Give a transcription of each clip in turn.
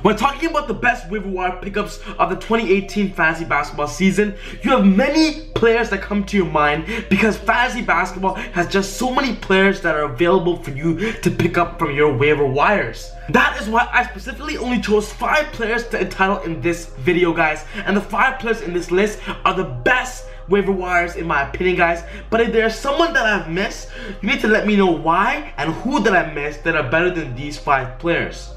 When talking about the best waiver wire pickups of the 2018 fantasy basketball season, you have many players that come to your mind because fantasy basketball has just so many players that are available for you to pick up from your waiver wires. That is why I specifically only chose 5 players to entitle in this video, guys. And the 5 players in this list are the best waiver wires in my opinion, guys. But if there's someone that I've missed, you need to let me know why and who that I missed that are better than these 5 players.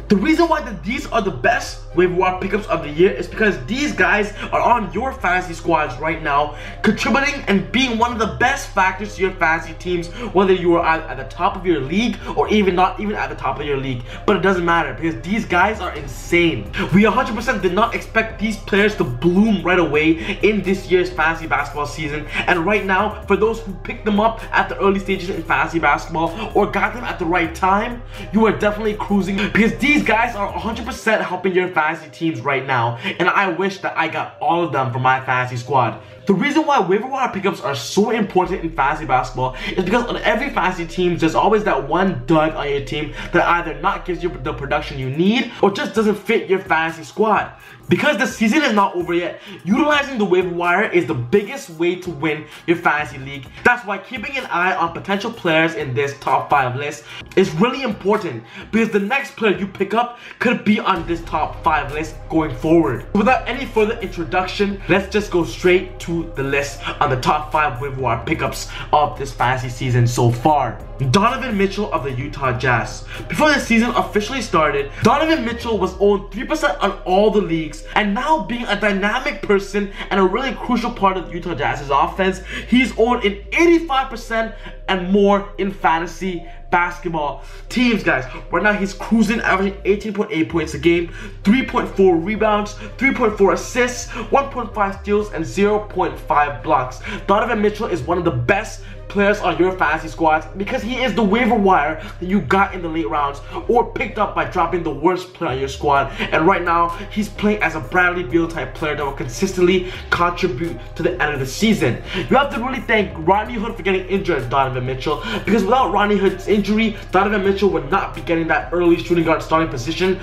The reason why these are the best waiver wire pickups of the year is because these guys are on your fantasy squads right now, contributing and being one of the best factors to your fantasy teams, whether you are at the top of your league or even not even at the top of your league. But it doesn't matter because these guys are insane. We 100% did not expect these players to bloom right away in this year's fantasy basketball season. And right now, for those who picked them up at the early stages in fantasy basketball or got them at the right time, you are definitely cruising because these guys are 100% helping your fantasy teams right now, and I wish that I got all of them for my fantasy squad. The reason why waiver wire pickups are so important in fantasy basketball is because on every fantasy team, there's always that one dud on your team that either not gives you the production you need or just doesn't fit your fantasy squad. Because the season is not over yet, utilizing the waiver wire is the biggest way to win your fantasy league. That's why keeping an eye on potential players in this top 5 list is really important, because the next player you pick up could be on this top 5 list going forward. Without any further introduction, let's just go straight to the list on the top 5 waiver wire pickups of this fantasy season so far. Donovan Mitchell of the Utah Jazz. Before the season officially started, Donovan Mitchell was owned 3% on all the leagues, and now being a dynamic person and a really crucial part of the Utah Jazz's offense, he's owned in 85% and more in fantasy basketball teams, guys. Right now he's cruising, averaging 18.8 points a game, 3.4 rebounds, 3.4 assists, 1.5 steals, and 0.5 blocks. Donovan Mitchell is one of the best players on your fantasy squads because he is the waiver wire that you got in the late rounds or picked up by dropping the worst player on your squad. And right now he's playing as a Bradley Beal type player that will consistently contribute to the end of the season. You have to really thank Rodney Hood for getting injured, Donovan Mitchell, because without Rodney Hood's injury, Donovan Mitchell would not be getting that early shooting guard starting position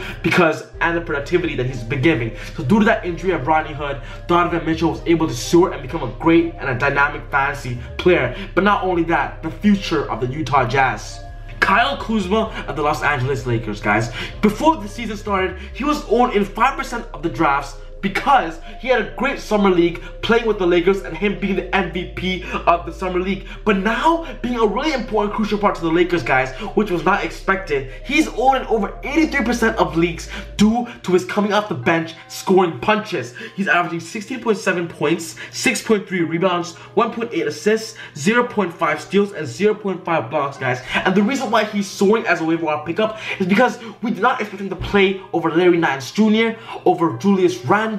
and the productivity that he's been giving. So due to that injury of Rodney Hood, Donovan Mitchell was able to soar and become a great and a dynamic fantasy player. But not only that, the future of the Utah Jazz. Kyle Kuzma of the Los Angeles Lakers, guys. Before the season started, he was owned in 5% of the drafts because he had a great summer league playing with the Lakers and him being the MVP of the summer league. But now, being a really important, crucial part to the Lakers, guys, which was not expected, he's owned in over 83% of leagues due to his coming off the bench scoring punches. He's averaging 16.7 points, 6.3 rebounds, 1.8 assists, 0.5 steals, and 0.5 blocks, guys. And the reason why he's soaring as a waiver wire pickup is because we did not expect him to play over Larry Nance Jr., over Julius Randle,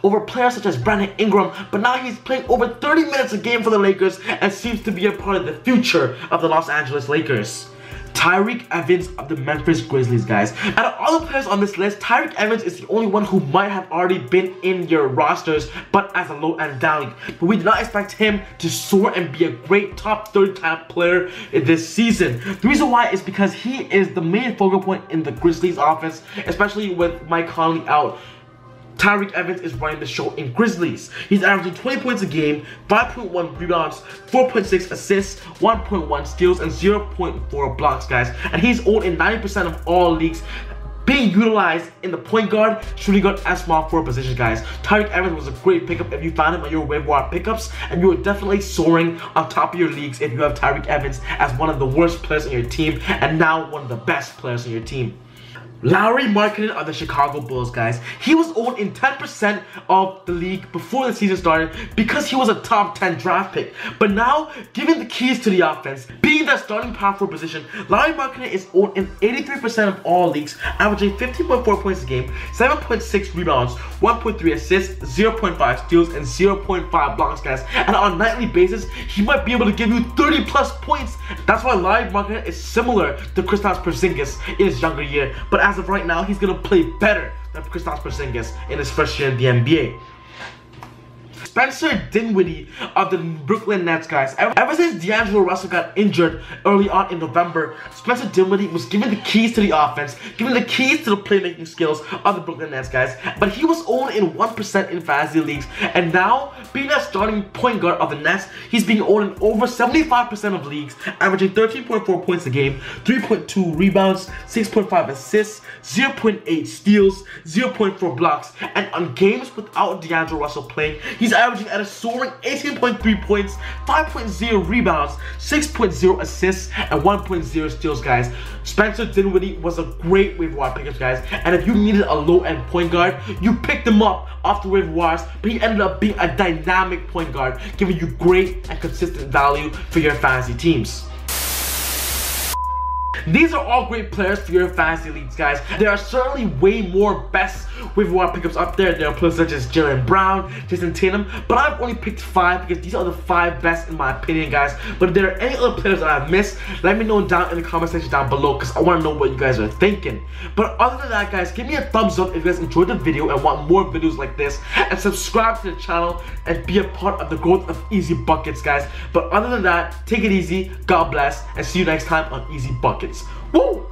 over players such as Brandon Ingram, but now he's playing over 30 minutes a game for the Lakers and seems to be a part of the future of the Los Angeles Lakers. Tyreke Evans of the Memphis Grizzlies, guys. Out of all the players on this list, Tyreke Evans is the only one who might have already been in your rosters, but as a low-end darling. But we did not expect him to soar and be a great top 30 type player in this season. The reason why is because he is the main focal point in the Grizzlies offense, especially with Mike Conley out. Tyreke Evans is running the show in Grizzlies. He's averaging 20 points a game, 5.1 rebounds, 4.6 assists, 1.1 steals, and 0.4 blocks, guys. And he's owned in 90% of all leagues, being utilized in the point guard, shooting guard, and small forward positions, guys. Tyreke Evans was a great pickup if you found him on your waiver wire pickups, and you are definitely soaring on top of your leagues if you have Tyreke Evans as one of the worst players on your team and now one of the best players on your team. Lowry Markkanen of the Chicago Bulls, guys. He was owned in 10% of the league before the season started because he was a top 10 draft pick. But now, given the keys to the offense, being that starting power forward position, Lowry Markkanen is owned in 83% of all leagues, averaging 15.4 points a game, 7.6 rebounds, 1.3 assists, 0.5 steals, and 0.5 blocks, guys. And on a nightly basis, he might be able to give you 30 plus points. That's why Lowry Markkanen is similar to Kristaps Porzingis in his younger year. But as of right now, he's gonna play better than Kristaps Porzingis in his first year in the NBA. Spencer Dinwiddie of the Brooklyn Nets, guys. Ever since D'Angelo Russell got injured early on in November, Spencer Dinwiddie was given the keys to the offense, given the keys to the playmaking skills of the Brooklyn Nets, guys. But he was owned in 1% in fantasy leagues, and now, being a starting point guard of the Nets, he's being owned in over 75% of leagues, averaging 13.4 points a game, 3.2 rebounds, 6.5 assists, 0.8 steals, 0.4 blocks, and on games without D'Angelo Russell playing, he's averaging at a soaring 18.3 points, 5.0 rebounds, 6.0 assists, and 1.0 steals, guys. Spencer Dinwiddie was a great waiver wire pickup, guys, and if you needed a low-end point guard, you picked him up off the waiver wires, but he ended up being a dynamic point guard, giving you great and consistent value for your fantasy teams. These are all great players for your fantasy leagues, guys. There are certainly way more best waiver wire pickups up there. There are players such as Jaylen Brown, Jason Tatum, but I've only picked 5 because these are the 5 best in my opinion, guys. But if there are any other players that I've missed, let me know down in the comment section down below because I want to know what you guys are thinking. But other than that, guys, give me a thumbs up if you guys enjoyed the video and want more videos like this, and subscribe to the channel and be a part of the growth of Easy Buckets, guys. But other than that, take it easy, God bless, and see you next time on Easy Buckets. Woo!